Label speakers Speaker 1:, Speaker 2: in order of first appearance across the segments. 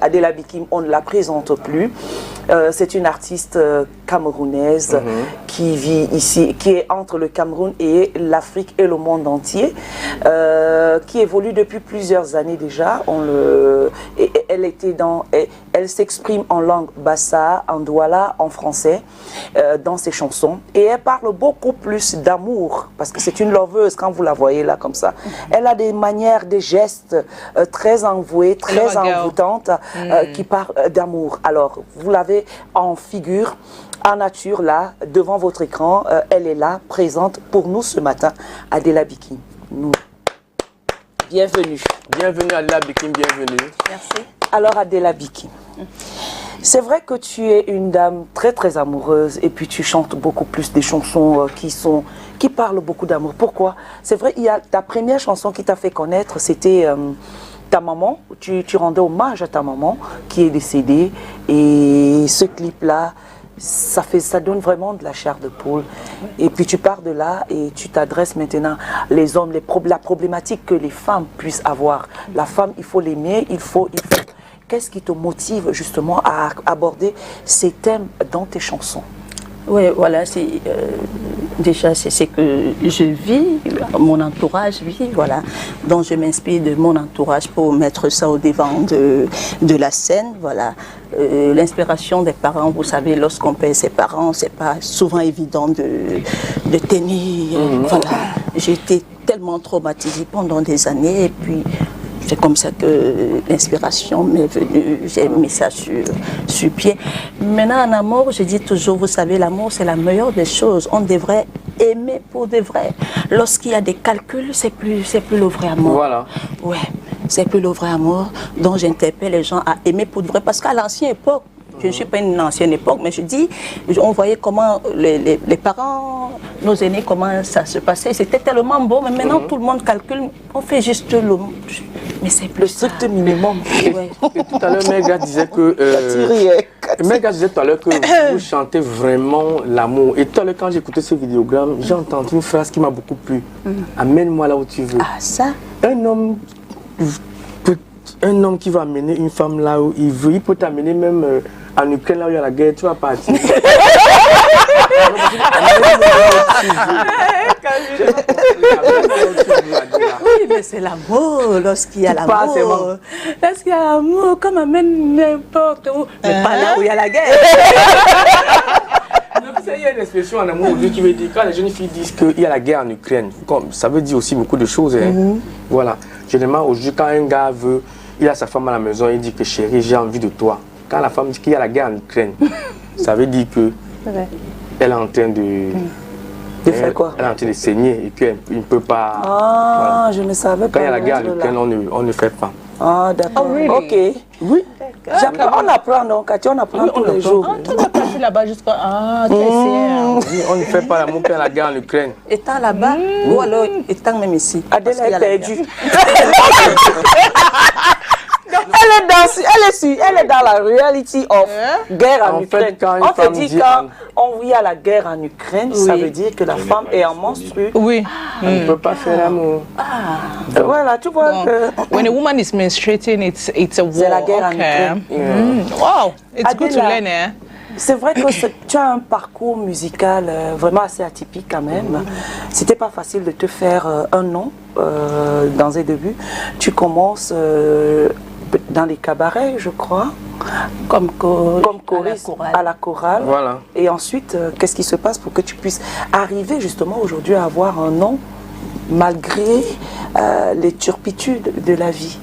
Speaker 1: Adela Bikim, on ne la présente plus. C'est une artiste camerounaise qui vit ici, qui est entre le Cameroun et l'Afrique et le monde entier, qui évolue depuis plusieurs années déjà. Elle s'exprime en langue bassa, en douala, en français, dans ses chansons. Et elle parle beaucoup plus d'amour, parce que c'est une loveuse quand vous la voyez là comme ça. Elle a des manières, des gestes très envoûtés, très envoûtantes, qui parlent d'amour. Alors, vous l'avez en figure, en nature, là, devant votre écran. Elle est là, présente pour nous ce matin, Adela Bikim. Bienvenue.
Speaker 2: Bienvenue Adela Bikim, bienvenue.
Speaker 1: Merci. Alors Adela Bikim, c'est vrai que tu es une dame très très amoureuse et puis tu chantes beaucoup plus des chansons qui parlent beaucoup d'amour. Pourquoi? C'est vrai, il y a ta première chanson qui t'a fait connaître, c'était ta maman. Tu rendais hommage à ta maman qui est décédée et ce clip-là, ça donne vraiment de la chair de poule. Et puis tu pars de là et tu t'adresses maintenant les hommes, la problématique que les femmes puissent avoir. La femme, il faut l'aimer, il faut... Qu'est-ce qui te motive justement à aborder ces thèmes dans tes chansons?
Speaker 3: Oui, voilà, déjà c'est ce que je vis, mon entourage vit, voilà. Donc je m'inspire de mon entourage pour mettre ça au devant de la scène, voilà. L'inspiration des parents, vous savez, lorsqu'on perd ses parents, c'est pas souvent évident de tenir, voilà. J'ai été tellement traumatisée pendant des années et puis c'est comme ça que l'inspiration m'est venue, j'ai mis ça sur pied. Maintenant, en amour, je dis toujours, vous savez, l'amour, c'est la meilleure des choses. On devrait aimer pour de vrai. Lorsqu'il y a des calculs, c'est plus le vrai amour.
Speaker 2: Voilà.
Speaker 3: Ouais, c'est plus le vrai amour. Donc, j'interpelle les gens à aimer pour de vrai. Parce qu'à l'ancienne époque, je ne suis pas une ancienne époque, mais je dis, on voyait comment les parents, nos aînés, comment ça se passait. C'était tellement beau, mais maintenant tout le monde calcule, on fait juste le... Mais c'est plus
Speaker 1: le strict minimum.
Speaker 2: Et tout à l'heure, Megas disait que... Megas disait tout à l'heure que vous chantez vraiment l'amour. Et tout à l'heure, quand j'écoutais ce vidéogramme, j'ai entendu une phrase qui m'a beaucoup plu. Amène-moi là où tu veux.
Speaker 3: Ah, ça?
Speaker 2: Un homme qui va amener une femme là où il veut, il peut t'amener même en Ukraine là où il y a la guerre, tu vas partir.
Speaker 3: Oui, mais c'est l'amour, lorsqu'il y a l'amour. Lorsqu'il y a l'amour, comme amène n'importe où, mais pas là où il y a la guerre.
Speaker 2: Il y a une expression en amour aujourd'hui qui veut dire quand les jeunes filles disent qu'il y a la guerre en Ukraine, ça veut dire aussi beaucoup de choses. Voilà. Généralement, aujourd'hui, quand un gars veut, il a sa femme à la maison, il dit que chérie, j'ai envie de toi. Quand la femme dit qu'il y a la guerre en Ukraine, ça veut dire que elle est en train de...
Speaker 1: De faire quoi?
Speaker 2: Elle est en train de saigner et qu'elle ne peut pas...
Speaker 1: Ah, voilà. Je ne savais pas.
Speaker 2: Quand il y a la guerre en Ukraine, on ne fait pas.
Speaker 1: Ah, d'accord.
Speaker 4: Oh, really?
Speaker 1: Ok. Oui. On apprend, non, Cathy, on apprend tous les jours.
Speaker 4: Ah, tu vas passer là-bas jusqu'à... Ah, tu essaies.
Speaker 2: Oui, on ne fait pas l'amour quand il y a la guerre en Ukraine.
Speaker 3: Étant là-bas, ou alors étant même ici.
Speaker 1: Adela est perdue. Elle est dans la reality of guerre en Ukraine. On te dit quand on vit à la guerre en Ukraine, ça veut dire que la femme est en menstru.
Speaker 4: Oui.
Speaker 2: On ne peut pas faire l'amour.
Speaker 1: Voilà, tu vois que...
Speaker 4: When a woman is menstruating, it's a war.
Speaker 1: C'est la guerre en Ukraine.
Speaker 4: Wow, it's good to learn, eh?
Speaker 1: C'est vrai que tu as un parcours musical vraiment assez atypique quand même. C'était pas facile de te faire un nom dans un début. Tu commences dans les cabarets, je crois, comme choriste à la chorale.
Speaker 2: Voilà.
Speaker 1: Et ensuite, qu'est-ce qui se passe pour que tu puisses arriver justement aujourd'hui à avoir un nom malgré les turpitudes de la vie?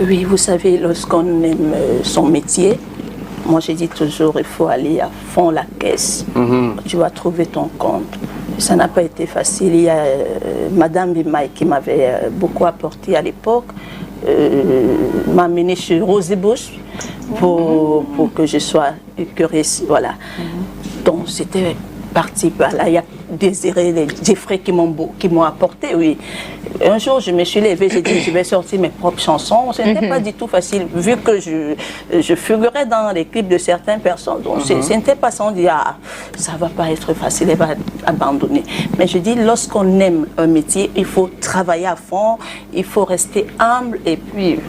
Speaker 3: Oui, vous savez, lorsqu'on aime son métier, moi je dis toujours, il faut aller à fond la caisse. Tu vas trouver ton compte. Ça n'a pas été facile. Il y a Madame Bimaï qui m'avait beaucoup apporté à l'époque, m'a amené chez Rosebouche pour que je sois choriste. Voilà. Donc c'était parti par là. Il y a Désiré, des frères qui m'ont apporté, oui. Un jour, je me suis levée, j'ai dit, je vais sortir mes propres chansons. Ce n'était pas du tout facile, vu que je figurais dans les clips de certaines personnes. Donc, ce n'était pas sans dire, ah, ça ne va pas être facile, elle va abandonner. Mais je dis, lorsqu'on aime un métier, il faut travailler à fond, il faut rester humble et puis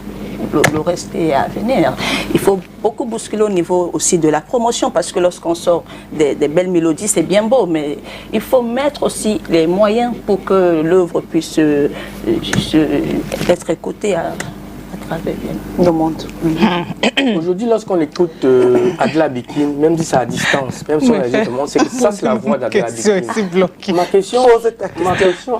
Speaker 3: le reste est à venir. Il faut beaucoup bousculer au niveau aussi de la promotion, parce que lorsqu'on sort des belles mélodies, c'est bien beau, mais il faut mettre aussi les moyens pour que l'œuvre puisse être écoutée à travers le monde.
Speaker 2: Aujourd'hui, lorsqu'on écoute Adela Bikin, même si c'est à distance, même si on est directement, c'est que ça, c'est la voix d'Adela Bikin. Ma question,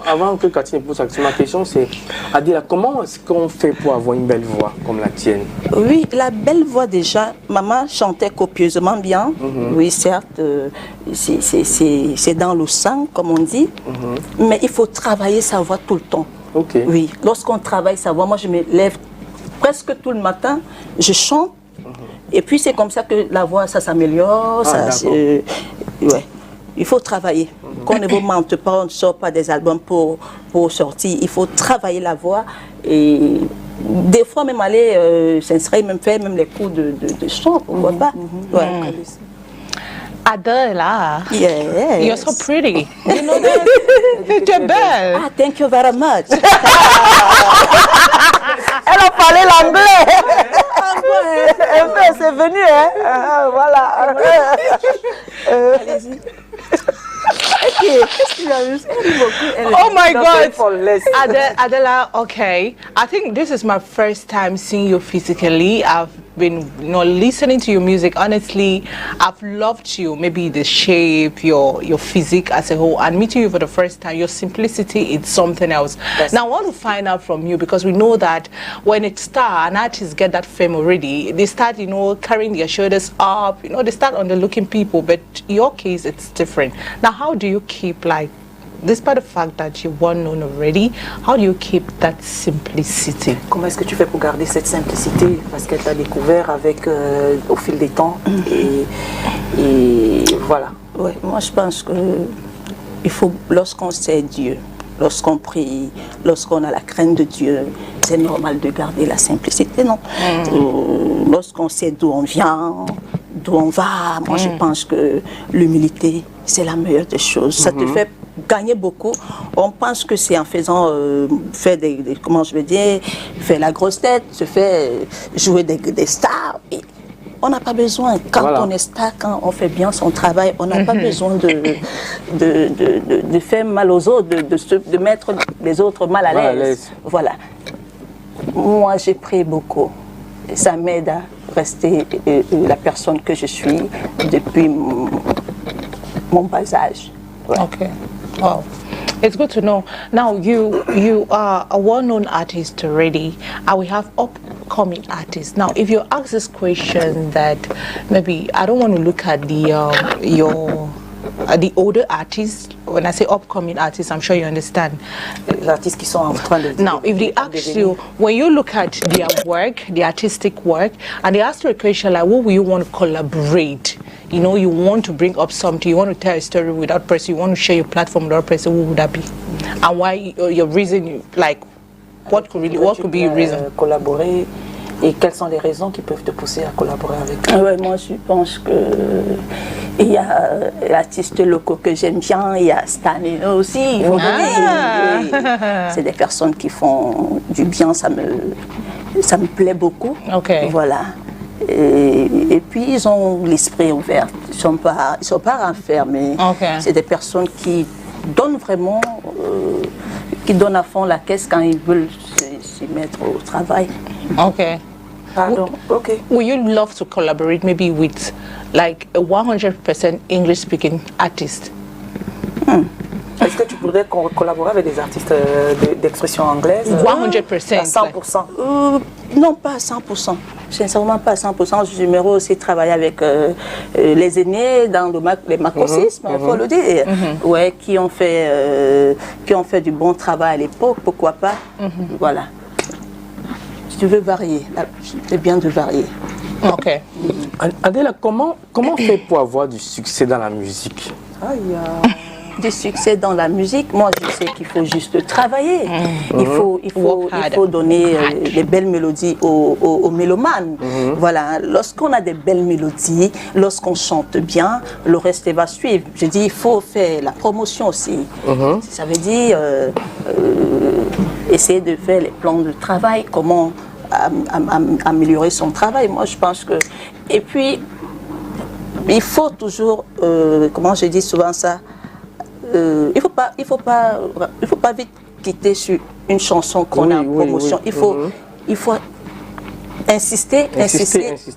Speaker 2: avant que Cathy pose sa question, ma question c'est, Adela, comment est-ce qu'on fait pour avoir une belle voix comme la tienne?
Speaker 3: Oui, la belle voix déjà, maman chantait copieusement bien. Oui, certes, c'est dans le sang, comme on dit, mais il faut travailler sa voix tout le temps.
Speaker 2: Ok.
Speaker 3: Oui, lorsqu'on travaille sa voix, moi je me lève presque tout le matin, je chante, et puis c'est comme ça que la voix, ça s'améliore. Ouais. Il faut travailler. Qu'on ne vous mente pas, on ne sort pas des albums pour sortir. Il faut travailler la voix, et des fois même aller s'insérer, même faire même les cours de chant, pourquoi pas. Ouais.
Speaker 4: Adela,
Speaker 3: Yes.
Speaker 4: you're so pretty. You know that? Tu es belle.
Speaker 3: Ah, thank you very much.
Speaker 1: Elle a parlé l'anglais. C'est venu, hein. Voilà.
Speaker 3: Allez-y. Qu'est-ce qu'il a eu?
Speaker 4: Oh my God. Adela, okay. I think this is my first time seeing you physically. I've been, listening to your music. Honestly, I've loved you. Maybe the shape, your physique as a whole, and meeting you for the first time, your simplicity, it's something else. Yes. Now, I want to find out from you, because we know that when an artist get that fame already, they start, carrying their shoulders up. They start underlooking people. But in your case, it's different. Now, how do you keep, despite the fact that you're well known already, how do you keep that simplicity?
Speaker 1: Comment est-ce que tu fais pour garder cette simplicité? Parce qu'elle t'a découvert au fil des temps. Et voilà.
Speaker 3: Ouais, moi, je pense que il faut, lorsqu'on sait Dieu, lorsqu'on prie, lorsqu'on a la crainte de Dieu, c'est normal de garder la simplicité, non? Lorsqu'on sait d'où on vient, d'où on va, moi, je pense que l'humilité, c'est la meilleure des choses. Ça te fait gagner beaucoup. On pense que c'est en faisant faire comment je veux dire, faire la grosse tête, se faire jouer des stars. Et on n'a pas besoin, quand on est star, quand on fait bien son travail, on n'a pas besoin de faire mal aux autres, de mettre les autres mal à l'aise. Voilà. Moi, j'ai pris beaucoup. Ça m'aide à rester la personne que je suis depuis mon bas âge. Ouais.
Speaker 4: Okay. Wow. It's good to know. Now, you are a well-known artist already, and we have upcoming artists. Now, if you ask this question, that maybe I don't want to look at the older artists. When I say upcoming artists, I'm sure you understand.
Speaker 1: Les artistes qui sont en train de.
Speaker 4: Now, if they ask you, when you look at their work, the artistic work, and they ask you a question like, what will you want to collaborate? You want to bring up something, you want to tell a story with that person, you want to share your platform with that person, who would that be? And why, your reason, what could be your reason?
Speaker 1: Collaborer, et quelles sont les raisons qui peuvent te pousser à collaborer avec eux?
Speaker 3: Ouais, moi, je pense que il y a l'artiste locaux que j'aime bien, il y a Stanley aussi. C'est des personnes qui font du bien, ça me plaît beaucoup.
Speaker 4: Okay.
Speaker 3: Voilà. Et puis ils ont l'esprit ouvert, ils sont pas renfermés.
Speaker 4: Okay.
Speaker 3: C'est des personnes qui donnent vraiment, qui donnent à fond la caisse quand ils veulent se mettre au travail.
Speaker 4: Okay.
Speaker 1: Pardon. Okay.
Speaker 4: Would you love to collaborate maybe with a 100% English speaking artist?
Speaker 1: Est-ce que tu voudrais collaborer avec des artistes d'expression anglaise?
Speaker 4: 100%.
Speaker 1: À 100%.
Speaker 3: Non, pas à 100%. Sincèrement, pas à 100%. J'aimerais aussi travailler avec les aînés dans les macrosismes, il faut le dire. Ouais, qui ont fait du bon travail à l'époque, pourquoi pas. Voilà. Je veux varier. C'est bien de varier.
Speaker 4: Ok.
Speaker 2: Adela, comment on fait pour avoir du succès dans la musique?
Speaker 3: Du succès dans la musique, moi je sais qu'il faut juste travailler. Il faut donner des belles mélodies aux mélomanes. Voilà, lorsqu'on a des belles mélodies, lorsqu'on chante bien, le reste va suivre. Je dis, il faut faire la promotion aussi. Ça veut dire essayer de faire les plans de travail, comment améliorer son travail. Moi, je pense que... Et puis, il faut toujours, comment je dis souvent ça, il faut pas vite quitter sur une chanson qu'on a en promotion. Il faut insister,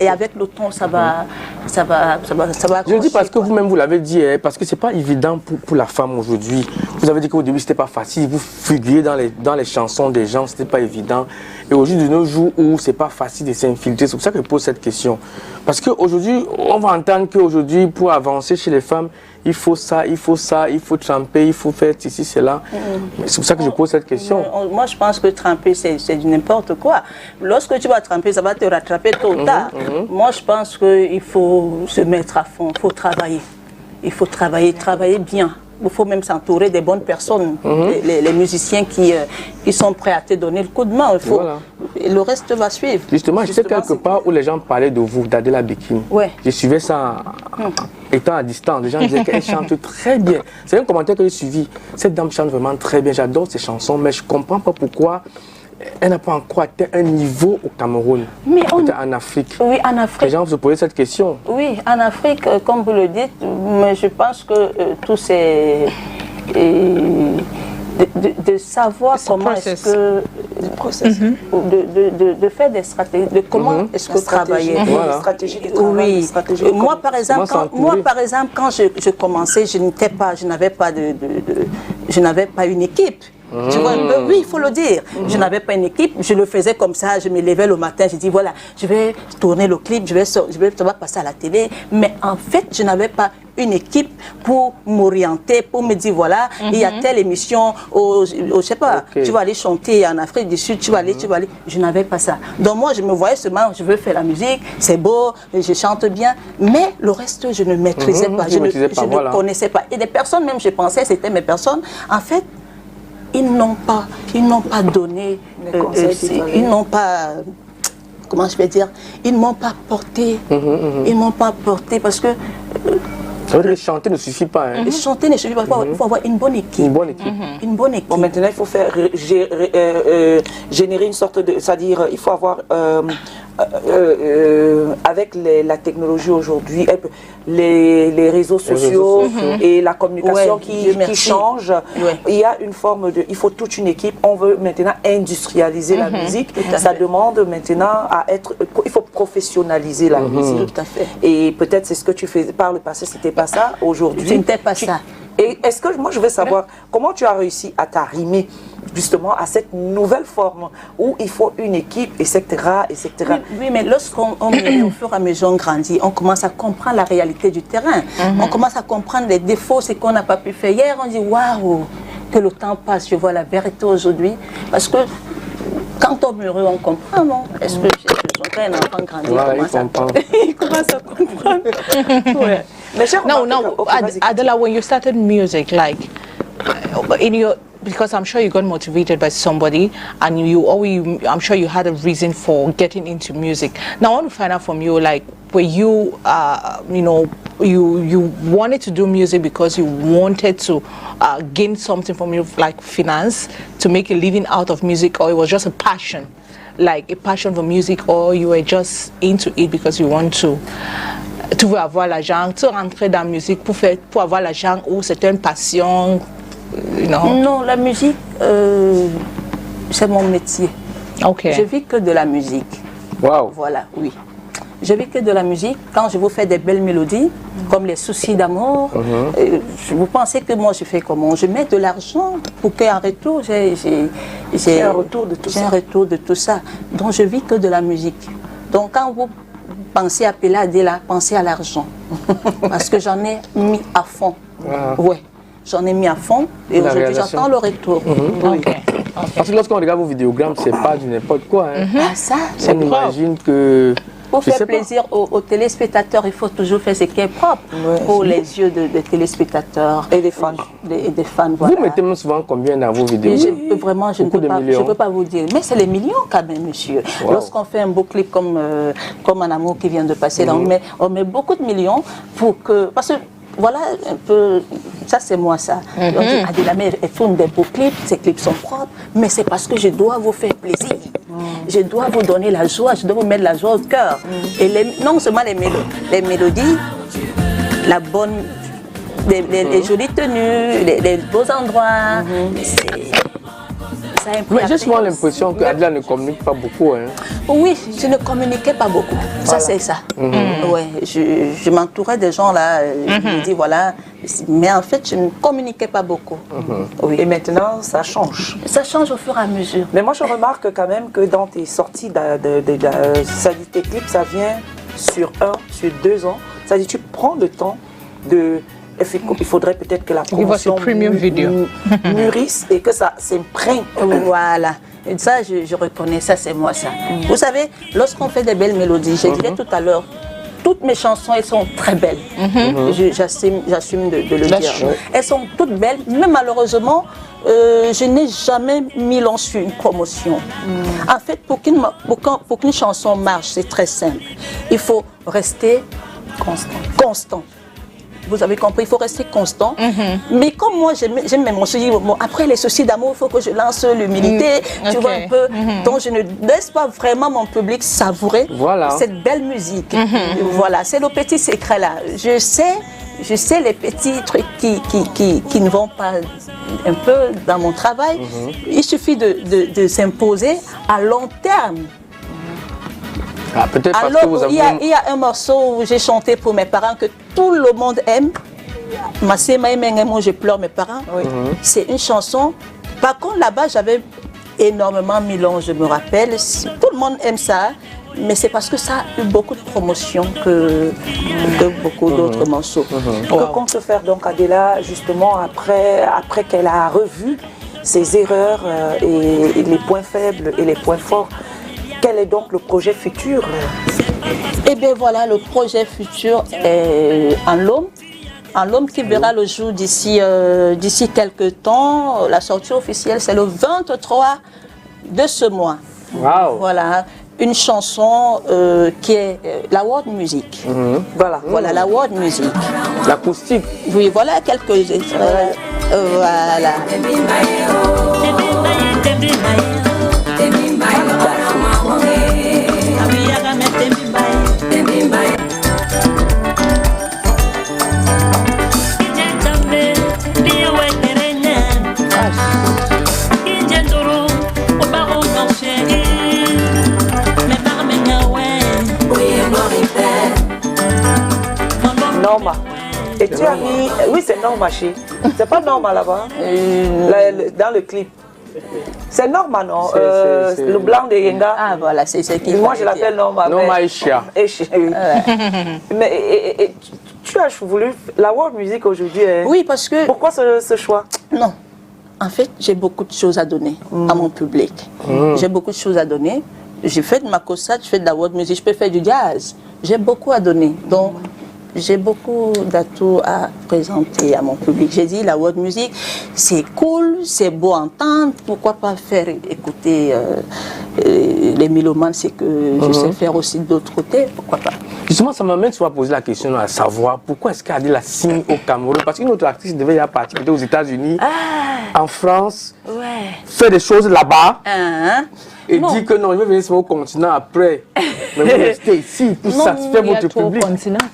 Speaker 3: et avec le temps, ça va
Speaker 2: Je le dis parce que vous-même, vous l'avez dit, parce que c'est pas évident pour la femme aujourd'hui. Vous avez dit qu'au début, c'était pas facile. Vous figuriez dans les chansons des gens, c'était pas évident. Et aujourd'hui, de nos jours où c'est pas facile de s'infiltrer, c'est pour ça que je pose cette question. Parce qu'aujourd'hui, on va entendre qu'aujourd'hui, pour avancer chez les femmes, il faut ça, il faut tremper, il faut faire ceci, cela. C'est pour ça que je pose cette question.
Speaker 3: Moi, je pense que tremper, c'est du n'importe quoi. Lorsque tu vas tremper, ça va te rattraper tôt ou tard. Moi, je pense qu'il faut se mettre à fond, il faut travailler. Il faut travailler bien. Il faut même s'entourer des bonnes personnes, les musiciens qui sont prêts à te donner le coup de main. Le reste va suivre.
Speaker 2: Justement, je sais quelque part où les gens parlaient de vous, d'Adela Bikim.
Speaker 3: Ouais.
Speaker 2: Je suivais ça étant à distance. Les gens disaient qu'elle chante très bien. C'est un commentaire que j'ai suivi. Cette dame chante vraiment très bien. J'adore ses chansons, mais je ne comprends pas pourquoi elle n'a pas encore atteint un niveau au Cameroun, en Afrique.
Speaker 3: Oui, en Afrique.
Speaker 2: Les gens se posaient cette question.
Speaker 3: Oui, en Afrique, comme vous le dites, mais je pense que tout c'est de savoir comment est-ce que... De faire des stratégies, de comment est-ce que travailler.
Speaker 2: Voilà.
Speaker 3: Oui. Moi, par exemple, quand je commençais, je n'avais pas une équipe. Tu vois, oui, il faut le dire. Je n'avais pas une équipe, je le faisais comme ça, je me levais le matin, je dis voilà, je vais tourner le clip, je vais passer à la télé. Mais en fait, je n'avais pas une équipe pour m'orienter, pour me dire voilà, il y a telle émission, je sais pas, tu vas aller chanter en Afrique du Sud, tu vas aller. Je n'avais pas ça. Donc moi, je me voyais seulement, je veux faire la musique, c'est beau, je chante bien, mais le reste, je ne maîtrisais pas, je ne connaissais pas. Et des personnes, même je pensais, c'était mes personnes, en fait, ils n'ont pas donné, ils n'ont pas, comment je vais dire, ils ne m'ont pas porté, ils ne m'ont pas porté parce que...
Speaker 2: chanter ne suffit pas.
Speaker 3: Chanter ne suffit pas, il faut avoir une bonne équipe.
Speaker 2: Une bonne équipe.
Speaker 3: Une bonne équipe.
Speaker 1: Bon, maintenant, il faut faire générer une sorte de... C'est-à-dire, il faut avoir... avec la technologie aujourd'hui, les réseaux sociaux et la communication qui change, il y a une forme de... Il faut toute une équipe. On veut maintenant industrialiser la musique. Ça demande maintenant à être... Il faut professionnaliser la musique.
Speaker 3: Tout à fait.
Speaker 1: Et peut-être c'est ce que tu faisais par le passé, c'était pas ça. Aujourd'hui...
Speaker 3: Ce n'était pas ça.
Speaker 1: Et est-ce que, moi je veux savoir, comment tu as réussi à t'arrimer justement à cette nouvelle forme où il faut une équipe, etc.
Speaker 3: Oui, mais lorsqu'on au fur et à mesure on grandit, on commence à comprendre la réalité du terrain. On commence à comprendre les défauts, ce qu'on n'a pas pu faire hier. On dit waouh, que le temps passe, je vois la vérité aujourd'hui. Parce que quand on est heureux, on comprend, non? Est-ce que un enfant grandit, il commence à comprendre. Ouais.
Speaker 4: No, Adela, when you started music, like because I'm sure you got motivated by somebody, and I'm sure you had a reason for getting into music. Now I want to find out from you, like, were you, you wanted to do music because you wanted to gain something from your like finance to make a living out of music, or it was just a passion, like a passion for music, or you were just into it because you want to avoir l'argent, tu rentrer dans la musique pour avoir l'argent, ou c'était une passion?
Speaker 3: Non, la musique, c'est mon métier.
Speaker 4: Okay.
Speaker 3: Je vis que de la musique.
Speaker 2: Wow.
Speaker 3: Voilà, oui. Je vis que de la musique. Quand je vous fais des belles mélodies, comme les soucis d'amour, vous pensez que moi je fais comment? Je mets de l'argent pour qu'en retour, j'ai un retour de tout ça. Donc je vis que de la musique. Donc quand vous pensez à Adela, pensez à l'argent. Parce que j'en ai mis à fond. Ouais. J'en ai mis à fond et aujourd'hui j'attends le retour.
Speaker 2: Parce que lorsqu'on regarde vos vidéogrammes, c'est pas du n'importe quoi.
Speaker 3: Ça,
Speaker 2: on imagine que...
Speaker 3: Pour faire plaisir aux téléspectateurs, il faut toujours faire ce qui est propre pour les yeux des téléspectateurs
Speaker 1: et des fans.
Speaker 3: Voilà.
Speaker 2: Vous mettez même souvent combien dans vos vidéos?
Speaker 3: Vraiment, je ne peux pas vous dire. Mais c'est les millions quand même, monsieur. Wow. Lorsqu'on fait un beau clip comme Un amour qui vient de passer, on met beaucoup de millions pour que... Parce que voilà un peu Ça, c'est moi, ça. On dit, Adela, mais elle tourne des beaux clips, ces clips sont propres, mais c'est parce que je dois vous faire plaisir. Je dois vous donner la joie, je dois vous mettre la joie au cœur. Et non seulement les mélodies, la bonne, les jolies tenues, les beaux endroits.
Speaker 2: Mais j'ai souvent l'impression qu'Adela ne communique pas beaucoup. Hein.
Speaker 3: Oui, je ne communiquais pas beaucoup. Ça, c'est ça. Ouais, je m'entourais des gens là, je me dis voilà, mais en fait, je ne communiquais pas beaucoup.
Speaker 1: Oui. Et maintenant, ça change.
Speaker 3: Ça change au fur et à mesure.
Speaker 1: Mais moi, je remarque quand même que dans tes sorties, ça dit tes clips, ça vient sur 1, sur 2 ans. Ça dit tu prends le temps de... Il faudrait peut-être que la promotion mûrisse et que ça s'imprègne.
Speaker 3: Voilà. Et ça, je reconnais, ça c'est moi ça. Vous savez, lorsqu'on fait des belles mélodies, je disais tout à l'heure, toutes mes chansons, elles sont très belles. J'assume de le dire. Elles sont toutes belles, mais malheureusement, je n'ai jamais mis l'on sur une promotion. En fait, pour qu'une chanson marche, c'est très simple. Il faut rester constant. Vous avez compris, il faut rester constant. Mais comme moi, j'aime mes morceaux, bon, après les soucis d'amour, il faut que je lance l'humilité, tu vois un peu. Donc je ne laisse pas vraiment mon public savourer cette belle musique. Voilà, c'est le petit secret là. Je sais les petits trucs qui ne vont pas un peu dans mon travail. Il suffit de s'imposer à long terme.
Speaker 2: Ah, peut-être parce que vous avez...
Speaker 3: il y a un morceau où j'ai chanté pour mes parents que tout le monde aime. Moi, je pleure mes parents. C'est une chanson. Par contre, là-bas, j'avais énormément mis l'on, je me rappelle. Tout le monde aime ça. Mais c'est parce que ça a eu beaucoup de promotion que beaucoup d'autres morceaux.
Speaker 1: Que compte faire donc Adela, justement, après qu'elle a revu ses erreurs et les points faibles et les points forts? Quel est donc le projet futur?
Speaker 3: Eh bien voilà, le projet futur est en l'homme qui verra le jour d'ici quelques temps. La sortie officielle, c'est le 23 de ce mois.
Speaker 2: Wow.
Speaker 3: Voilà, une chanson qui est la world music. Voilà, la world music.
Speaker 2: L'acoustique.
Speaker 3: Oui, voilà quelques extraits. Voilà.
Speaker 1: Norma. Et tu as mis... Oui, c'est Norma, chérie. C'est pas Norma là-bas, dans le clip. C'est Norma, non? Le blanc de Yenga.
Speaker 3: Ah, voilà, c'est ce qui...
Speaker 1: Moi, je l'appelle Norma.
Speaker 2: Norma Isha.
Speaker 1: Mais tu as voulu la world music aujourd'hui. Hein?
Speaker 3: Oui, parce que...
Speaker 1: Pourquoi ce choix?
Speaker 3: Non. En fait, j'ai beaucoup de choses à donner à mon public. J'ai beaucoup de choses à donner. J'ai fait de ma cossade, je fais de la world music, je peux faire du jazz. J'ai beaucoup à donner. Donc, j'ai beaucoup d'atouts à présenter à mon public. J'ai dit, la world music, c'est cool, c'est beau à entendre. Pourquoi pas faire écouter les mélomanes, c'est que je sais faire aussi de l'autre côté. Pourquoi pas?
Speaker 2: Justement, ça m'amène à poser la question à savoir pourquoi est-ce qu'Adela signe au Cameroun? Parce qu'une autre artiste devait y partir aux États-Unis, en France, faire des choses là-bas. Et dit que non, il veut venir sur le continent après. Mais vous restez ici pour satisfaire votre public.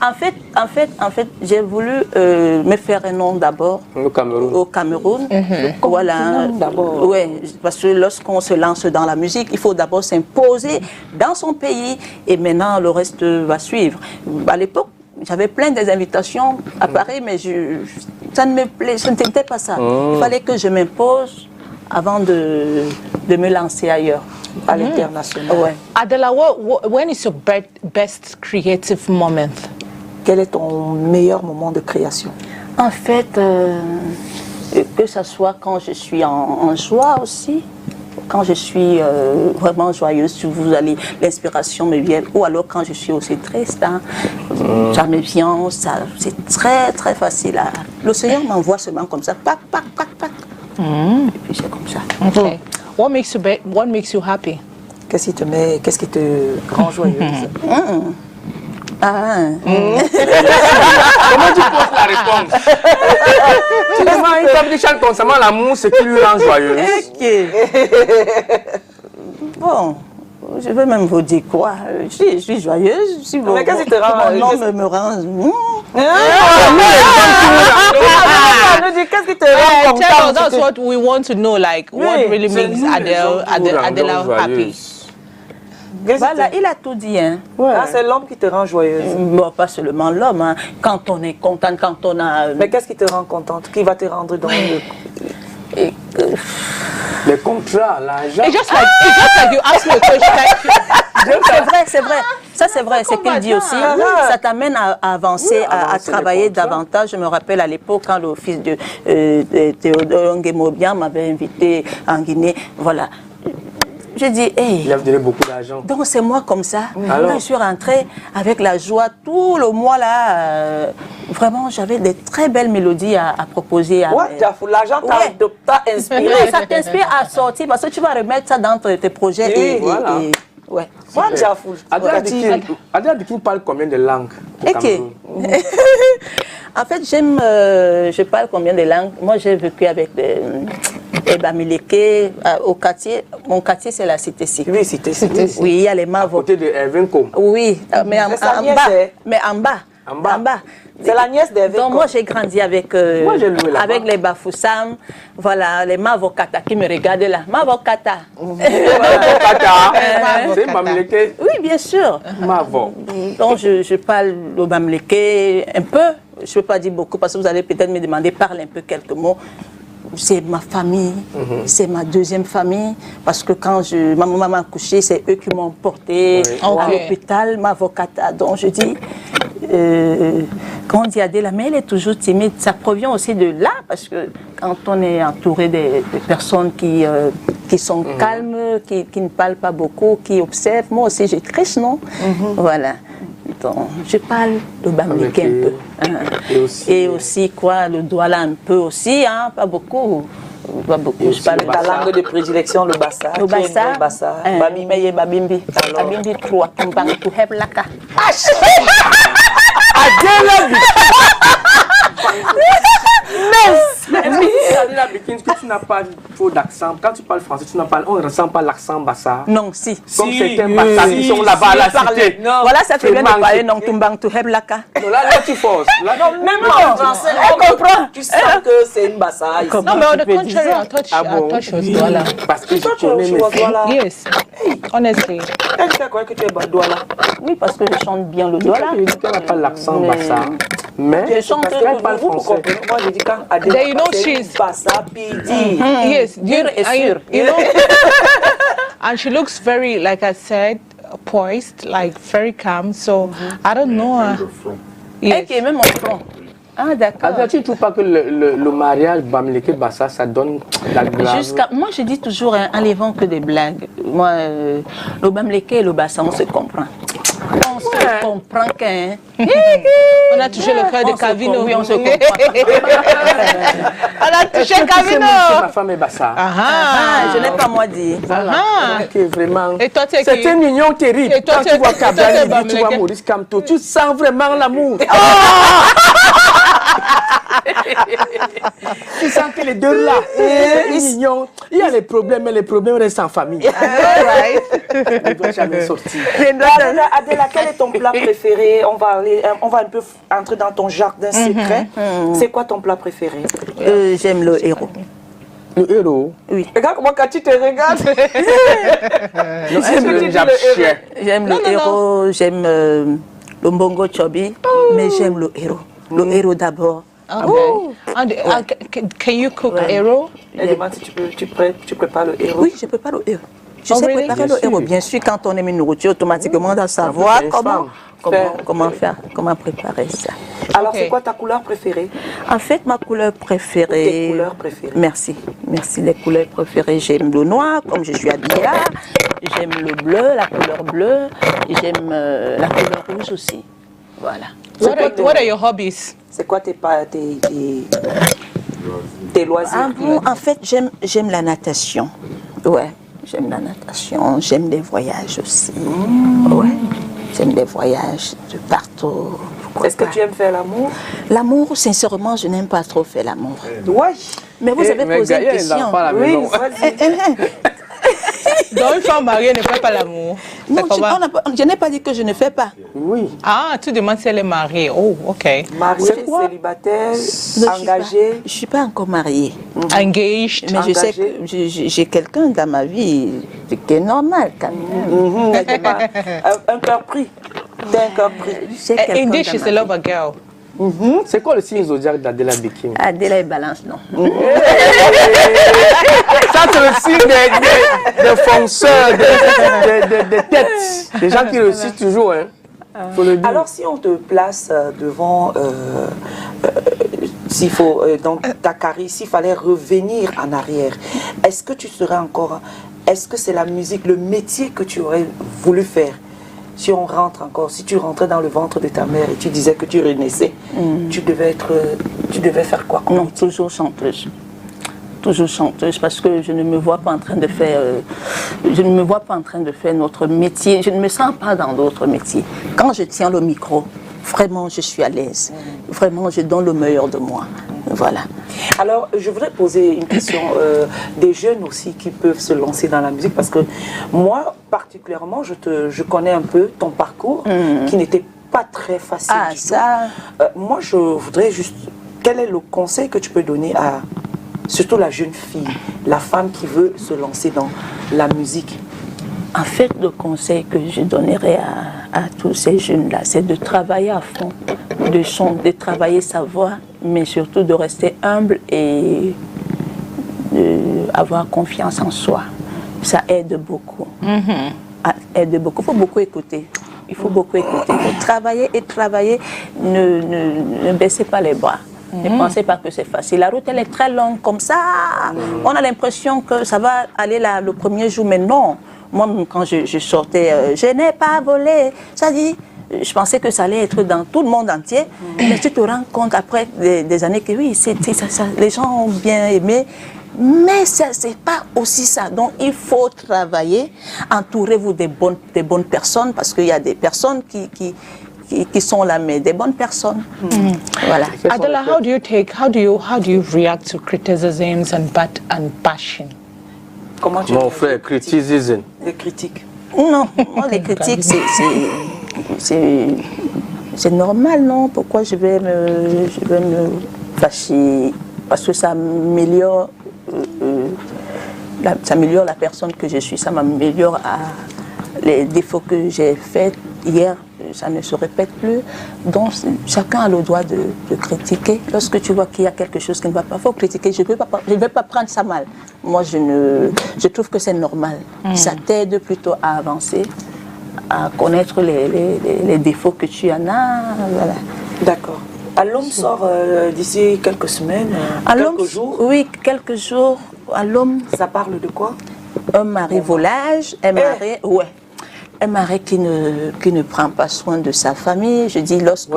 Speaker 3: En fait, j'ai voulu me faire un nom d'abord au Cameroun. Voilà. Ouais, parce que lorsqu'on se lance dans la musique, il faut d'abord s'imposer dans son pays et maintenant le reste va suivre. À l'époque, j'avais plein des invitations à Paris, mais ça ne me plaisait, ce n'était pas ça. Il fallait que je m'impose avant de me lancer ailleurs, à l'international. Ouais.
Speaker 4: Adela, when is your best creative moment?
Speaker 1: Quel est ton meilleur moment de création?
Speaker 3: En fait, que ce soit quand je suis en joie aussi, quand je suis vraiment joyeuse, si vous allez, l'inspiration me vient, ou alors quand je suis aussi triste, hein, ça me vient, c'est très très facile. L'océan m'envoie seulement comme ça, pac, pac, pac, pac. Et puis c'est comme ça.
Speaker 4: Okay. What makes you happy?
Speaker 1: Qu'est-ce qui te rend joyeuse?
Speaker 2: Comment tu poses la réponse? Tu demandes une femme qui chante constamment l'amour, ce qui lui rend joyeuse.
Speaker 3: Ok. Bon, je vais même vous dire quoi. Je suis joyeuse. Si
Speaker 1: mais qu'est-ce qui te rend
Speaker 3: me rend...
Speaker 1: Qu'est-ce qui te rend
Speaker 4: Tell us, that's what we want to know, like, what really makes Adela happy.
Speaker 3: Voilà, il a tout dit. Hein.
Speaker 1: Ah, c'est l'homme qui te rend joyeuse.
Speaker 3: Bon, pas seulement l'homme. Hein. Quand on est contente, quand on a...
Speaker 1: Mais qu'est-ce qui te rend contente? Qui va te rendre dans le...
Speaker 2: Les contrats, l'argent.
Speaker 4: It's just like you asked me a question.
Speaker 3: C'est vrai. Ça, c'est vrai. C'est qu'il dit aussi. Ça t'amène à avancer, à travailler davantage. Je me rappelle à l'époque, quand le fils de Théodore Nguémobian m'avait invité en Guinée. Voilà. J'ai dit, hey.
Speaker 2: Il a donné beaucoup d'argent.
Speaker 3: Donc, c'est moi comme ça.
Speaker 2: Alors?
Speaker 3: Quand je suis rentrée avec la joie, tout le mois là, vraiment, j'avais des très belles mélodies à proposer.
Speaker 1: L'argent t'a inspiré.
Speaker 3: Oui, ça t'inspire à sortir parce que tu vas remettre ça dans tes projets.
Speaker 1: Oui, voilà.
Speaker 3: Ouais.
Speaker 2: Adela Bikin parle combien de langues au Cameroun?
Speaker 3: En fait, je parle combien de langues. Moi, j'ai vécu avec des Bamileke au quartier. Mon quartier, c'est la Cité-ci.
Speaker 1: Oui, Cité-ci.
Speaker 3: Oui, il y a les Mavos.
Speaker 2: À côté de Evenko.
Speaker 3: Oui, mais en bas. En bas.
Speaker 1: C'est la nièce d'Evenko.
Speaker 3: Donc, moi, j'ai grandi avec, les Bafoussam. Voilà, les Mavokata qui me regardent là. Mavokata.
Speaker 2: C'est Bamileke.
Speaker 3: Oui, bien sûr.
Speaker 2: Mavo.
Speaker 3: Donc, je parle le Bamileke un peu. Je ne peux pas dire beaucoup parce que vous allez peut-être me demander, parle un peu quelques mots. C'est ma famille, c'est ma deuxième famille, parce que quand ma maman m'a accouché, c'est eux qui m'ont porté à l'hôpital, ma avocata. Donc je dis, quand on dit Adela, mais elle est toujours timide, ça provient aussi de là, parce que quand on est entouré de personnes qui sont calmes, qui ne parlent pas beaucoup, qui observent, moi aussi j'ai triche, non? Voilà. Donc, je parle le Bamileke un peu. Et aussi quoi, le Douala un peu aussi, hein, pas beaucoup. Pas beaucoup. Je parle
Speaker 1: ta langue de prédilection, le Bassa.
Speaker 3: Le Bassa.
Speaker 1: Babimbi.
Speaker 3: Babimbi 3, Tumbang to have laka.
Speaker 2: Adela Adela Bikin, que tu n'as pas trop d'accent. Quand tu parles français, on ne ressent pas l'accent Bassa.
Speaker 3: Non, si.
Speaker 2: Comme certains Bassa qui sont là-bas à la cité.
Speaker 3: Voilà, ça fait bien de parler non Tumbang to have laka.
Speaker 2: Non, là tu forces.
Speaker 1: Même en français, on comprend. Tu sens que c'est une Bassa ici.
Speaker 4: No, mais on the contrary, I thought she was Douala.
Speaker 2: Parce que je connais mes filles.
Speaker 4: Yes, honestly.
Speaker 1: Elle fait quoi que tu es Douala?
Speaker 3: Oui, parce que je chante bien le Douala.
Speaker 2: Je dis qu'elle n'a pas l'accent Bassa. Mais
Speaker 3: je chante
Speaker 2: parce qu'elle parle français.
Speaker 1: Moi, je dis quand Adela,
Speaker 4: you know
Speaker 1: c'est
Speaker 4: she's
Speaker 1: Bassa, Pidi.
Speaker 4: Yes,
Speaker 3: Dur et sûr.
Speaker 4: You know, and she looks very, like I said, poised, like very calm. So I don't know.
Speaker 3: Et qui est même mon front. Ah, d'accord.
Speaker 2: Tu ne trouves pas que le mariage Bamileke Bassa, ça donne la grave?
Speaker 3: Moi, je dis toujours, en levant que des blagues. Moi, le Bamileke et le Bassa, on se comprend. On se comprend qu'un...
Speaker 4: On a touché le cœur de Cavino.
Speaker 3: Oui, on se comprend.
Speaker 4: On a touché Cavino.
Speaker 2: Ma femme est Bassa.
Speaker 3: Je n'ai pas moi dit.
Speaker 2: Vraiment.
Speaker 4: Et toi,
Speaker 2: c'est une union terrible. Quand tu vois Kabali, tu vois Maurice Kamto, tu sens vraiment l'amour. Tu sens que les deux là, il y a les problèmes, mais les problèmes restent en famille. Ils ne doivent jamais sortir.
Speaker 1: Adela, quel est ton plat préféré? On va un peu entrer dans ton jardin secret. C'est quoi ton plat préféré?
Speaker 3: J'aime le héros.
Speaker 2: Le héros?
Speaker 3: Oui.
Speaker 1: Regarde comment Cathy te regarde.
Speaker 3: J'aime le héros, j'aime le mbongo chobi, mais j'aime le héros. Le héros d'abord.
Speaker 4: Okay. Can you cook héros?
Speaker 1: Elle demande si tu prépares le héros.
Speaker 3: Oui, je prépare le héros. Je sais préparer le héros. Bien sûr, quand on aime une nourriture, automatiquement, on doit savoir comment faire, comment préparer ça.
Speaker 1: Alors, c'est quoi ta couleur préférée?
Speaker 3: En fait, ma couleur préférée...
Speaker 1: Tes couleurs préférées?
Speaker 3: Merci. Merci, les couleurs préférées. J'aime le noir, comme je suis habillée là. J'aime le bleu, la couleur bleue. J'aime la couleur rouge aussi. Voilà.
Speaker 4: What are your hobbies?
Speaker 1: C'est quoi tes loisirs?
Speaker 3: En fait, j'aime la natation. Ouais, j'aime la natation. J'aime les voyages aussi. Ouais, j'aime les voyages de partout. trop.
Speaker 1: Est-ce que tu aimes faire l'amour?
Speaker 3: L'amour, sincèrement, je n'aime pas trop faire l'amour.
Speaker 1: Oui.
Speaker 3: Mais vous avez posé une question.
Speaker 1: Oui, vas-y.
Speaker 4: Donc, une femme mariée ne fait pas l'amour.
Speaker 3: Non, je n'ai pas dit que je ne fais pas.
Speaker 1: Oui.
Speaker 4: Ah, tu demandes si elle est mariée. Oh, ok.
Speaker 1: Mariée, célibataire, engagée.
Speaker 3: Je ne suis pas encore mariée.
Speaker 4: Engaged.
Speaker 3: Mais je sais que j'ai quelqu'un dans ma vie qui est normal quand même.
Speaker 1: Un cœur pris. T'as un cœur pris.
Speaker 4: Indeed, she's a lover girl.
Speaker 2: C'est quoi le signe zodiac d'Adela Bikim?
Speaker 3: Adela est balance, non.
Speaker 2: Ça, c'est le signe des fonceurs, des têtes. Des gens qui réussissent toujours. Hein. Faut le dire.
Speaker 1: Alors, si on te place devant, s'il faut, dans ta carrière, s'il fallait revenir en arrière, est-ce que tu serais encore, est-ce que c'est la musique, le métier que tu aurais voulu faire? Si on rentre encore, si tu rentrais dans le ventre de ta mère et tu disais que tu renaissais, tu devais faire quoi?
Speaker 3: Non, toujours chanteuse. Toujours chanteuse parce que je ne me vois pas en train de faire, notre métier. Je ne me sens pas dans d'autres métiers. Quand je tiens le micro, vraiment, je suis à l'aise. Vraiment, je donne le meilleur de moi. Voilà.
Speaker 1: Alors, je voudrais poser une question des jeunes aussi qui peuvent se lancer dans la musique parce que moi, particulièrement, je connais un peu ton parcours qui n'était pas très facile du tout. Moi, je voudrais juste... Quel est le conseil que tu peux donner à surtout la jeune fille, la femme qui veut se lancer dans la musique?
Speaker 3: En fait, le conseil que je donnerais à tous ces jeunes-là, c'est de travailler à fond, de travailler sa voix, mais surtout de rester humble et d'avoir confiance en soi. Ça aide beaucoup. Aide beaucoup. Il faut beaucoup écouter. Il faut beaucoup écouter. Il faut travailler et travailler. Ne baissez pas les bras. Ne pensez pas que c'est facile. La route, elle est très longue comme ça. On a l'impression que ça va aller là le premier jour, mais non. Moi, quand je sortais, je n'ai pas volé. Ça dit, je pensais que ça allait être dans tout le monde entier. Mais tu te rends compte après des années que oui, ça, les gens ont bien aimé. Mais ce n'est pas aussi ça. Donc, il faut travailler. Entourez-vous des bonnes personnes parce qu'il y a des personnes qui sont là, mais des bonnes personnes. Voilà.
Speaker 4: Adela, how do you react to criticisms and bashing?
Speaker 1: Comment
Speaker 2: on fait criticism?
Speaker 1: Les critiques.
Speaker 3: Non, moi les critiques c'est normal, non? Pourquoi je vais me fâcher? Parce que ça améliore la personne que je suis, ça m'améliore les défauts que j'ai faits hier. Ça ne se répète plus. Donc, chacun a le droit de critiquer. Lorsque tu vois qu'il y a quelque chose qui ne va pas, il faut critiquer. Je ne vais pas prendre ça mal. Moi, je trouve que c'est normal. Ça t'aide plutôt à avancer, à connaître les défauts que tu en as. Voilà.
Speaker 1: D'accord. Allôme sort d'ici quelques semaines, quelques jours.
Speaker 3: Oui, quelques jours. Allôme.
Speaker 1: Ça parle de quoi?
Speaker 3: Un mari volage, un mari... Ouais. Un mari qui ne prend pas soin de sa famille. Je dis, lorsque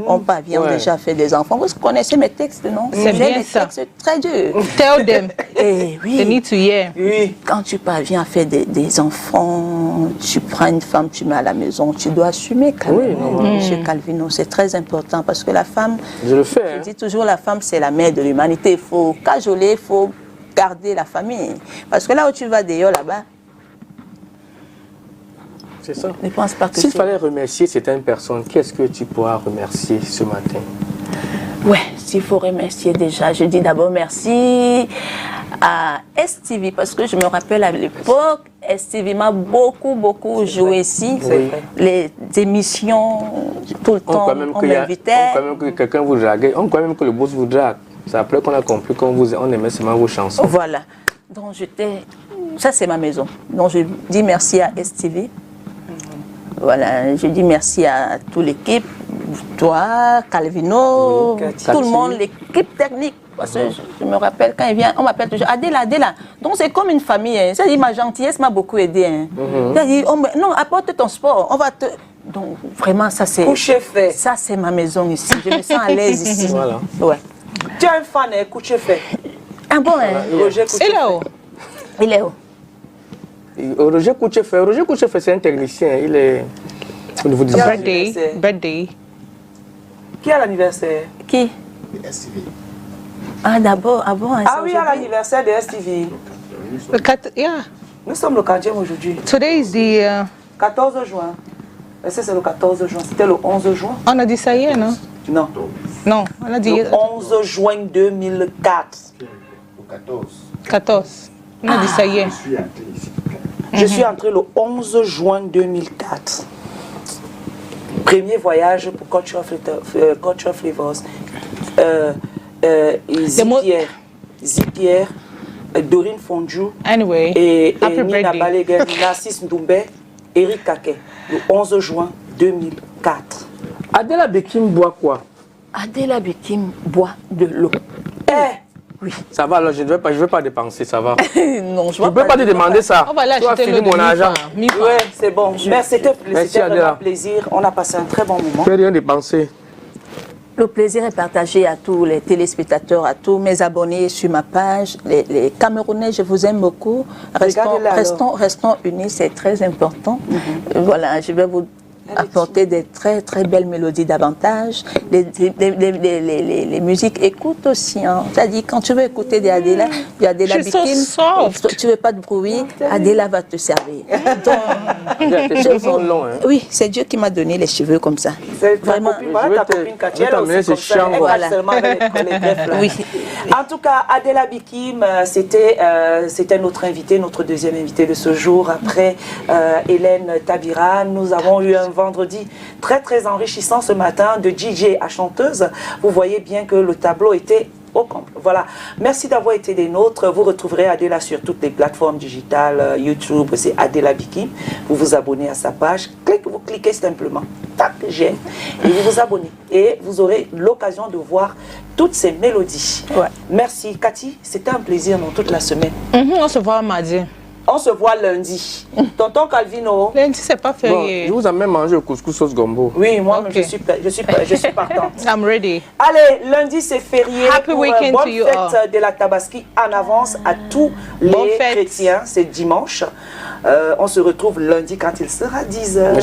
Speaker 3: on parvient déjà à faire des enfants, vous connaissez mes textes, non?
Speaker 4: C'est bien ça.
Speaker 3: C'est très dur.
Speaker 4: Tell them.
Speaker 3: Et oui.
Speaker 4: They need to hear.
Speaker 1: Oui.
Speaker 3: Quand tu parviens à faire des enfants, tu prends une femme, tu mets à la maison, tu dois assumer quand même. Monsieur Calvino, c'est très important parce que la femme,
Speaker 2: je le fais.
Speaker 3: Je dis toujours, la femme, c'est la mère de l'humanité. Il faut cajoler, il faut garder la famille. Parce que là où tu vas d'ailleurs, là-bas,
Speaker 2: c'est ça.
Speaker 3: Ne pense pas que
Speaker 2: s'il fallait remercier certaines personnes, qu'est-ce que tu pourras remercier ce matin?
Speaker 3: Ouais, s'il faut remercier déjà, je dis d'abord merci à STV parce que je me rappelle à l'époque, STV m'a beaucoup joué ici. Les émissions, tout le temps, on m'invitait.
Speaker 2: On croit même que quelqu'un vous drague, on croit même que le boss vous drague. C'est après qu'on a compris qu'on aimait seulement vos chansons.
Speaker 3: Voilà. Donc ça c'est ma maison. Donc je dis merci à STV. Voilà, je dis merci à toute l'équipe, toi, Calvino, tout le monde, l'équipe technique. Parce que je me rappelle quand il vient, on m'appelle toujours Adela. Donc c'est comme une famille. Hein. C'est-à-dire ma gentillesse m'a beaucoup aidé. Hein. C'est-à-dire, non, apporte ton sport, on va te... Donc vraiment, ça c'est...
Speaker 1: Coucher fait.
Speaker 3: Ça c'est ma maison ici. Je me sens à l'aise ici.
Speaker 2: Voilà.
Speaker 3: Ouais.
Speaker 1: Tu as un fan, coucher fait.
Speaker 3: Ah bon, hein?
Speaker 1: Roger Coucher fait.
Speaker 3: Il est où?
Speaker 2: Roger Coucher fait, c'est un technicien, il est au niveau du
Speaker 4: Birthday.
Speaker 1: Qui a l'anniversaire?
Speaker 3: Qui? Ah, d'abord, avant.
Speaker 1: Ah oui, à l'anniversaire de STV.
Speaker 4: Yeah.
Speaker 1: Nous sommes le 40e aujourd'hui.
Speaker 4: Today is the...
Speaker 1: 14 juin. C'est le 14 juin. C'était le 11 juin.
Speaker 4: On a dit ça hier, non?
Speaker 1: Non.
Speaker 4: Non, on a dit...
Speaker 1: Le 11 juin 2004.
Speaker 5: Le 14.
Speaker 4: 14. On a dit ça hier.
Speaker 1: Je suis entrée le 11 juin 2004. Premier voyage pour Cultural Flavors. Zipierre, Dorine Fondjou,
Speaker 4: Anyway,
Speaker 1: et
Speaker 4: happy
Speaker 1: Nina
Speaker 4: birthday.
Speaker 1: Balaguer, Narcisse Ndoumbe, Eric Kaké, le 11 juin 2004.
Speaker 2: Adela Bekim boit quoi?
Speaker 3: Adela Bekim boit de l'eau.
Speaker 1: Eh,
Speaker 2: Ça va, alors je ne vais pas dépenser, ça va.
Speaker 3: Non, je
Speaker 2: Je ne peux pas te demander ça.
Speaker 4: On va aller
Speaker 2: Tu vas
Speaker 4: acheter
Speaker 2: filer
Speaker 4: l'eau de
Speaker 2: mon argent.
Speaker 4: Mifa.
Speaker 1: ouais, c'est bon. Merci, c'était
Speaker 2: Adela.
Speaker 1: vraiment un plaisir. On a passé un très bon moment.
Speaker 2: Je ne peux rien dépenser.
Speaker 3: Le plaisir est partagé à tous les téléspectateurs, à tous mes abonnés sur ma page. Les Camerounais, je vous aime beaucoup. Restons unis, c'est très important. Voilà, je vais vous apporter des très très belles mélodies davantage. Les musiques, écoute aussi. Hein. C'est-à-dire, quand tu veux écouter des Adela Bekim, tu veux pas de bruit, Adela va te servir.
Speaker 2: Tes cheveux sont longs. Hein.
Speaker 3: Oui, c'est Dieu qui m'a donné les cheveux comme ça.
Speaker 1: C'est
Speaker 3: Vraiment.
Speaker 1: ta copine Katia, elle aussi comme ça. Elle
Speaker 3: Voilà.
Speaker 1: seulement avec les greffes là.
Speaker 3: Oui.
Speaker 1: En tout cas, Adela Bekim, c'était notre invité, notre deuxième invité de ce jour. Après Hélène Tabira, nous avons eu un vendredi très très enrichissant ce matin, de DJ à chanteuse. Vous voyez bien que le tableau était au complet. Voilà. Merci d'avoir été des nôtres. Vous retrouverez Adela sur toutes les plateformes digitales, YouTube, c'est Adela Bekim. Vous vous abonnez à sa page. Vous cliquez simplement. Tac, j'aime. Et vous vous abonnez. Et vous aurez l'occasion de voir toutes ces mélodies.
Speaker 3: Ouais.
Speaker 1: Merci. Cathy, c'était un plaisir dans toute la semaine.
Speaker 4: On se voit mardi.
Speaker 1: On se voit lundi. Tonton Calvino.
Speaker 4: Lundi, c'est pas
Speaker 2: Bon,
Speaker 4: férié.
Speaker 2: je vous amène manger au couscous sauce gombo.
Speaker 1: Oui, moi,
Speaker 4: Ok.
Speaker 1: je suis partante.
Speaker 4: I'm ready.
Speaker 1: Allez, lundi c'est férié.
Speaker 4: Happy
Speaker 1: pour,
Speaker 4: weekend
Speaker 1: bonne
Speaker 4: to you
Speaker 1: fête
Speaker 4: all.
Speaker 1: de la Tabaski en avance à tous
Speaker 4: Bonne
Speaker 1: les
Speaker 4: fête.
Speaker 1: chrétiens. C'est dimanche. On se retrouve lundi quand il sera 10h.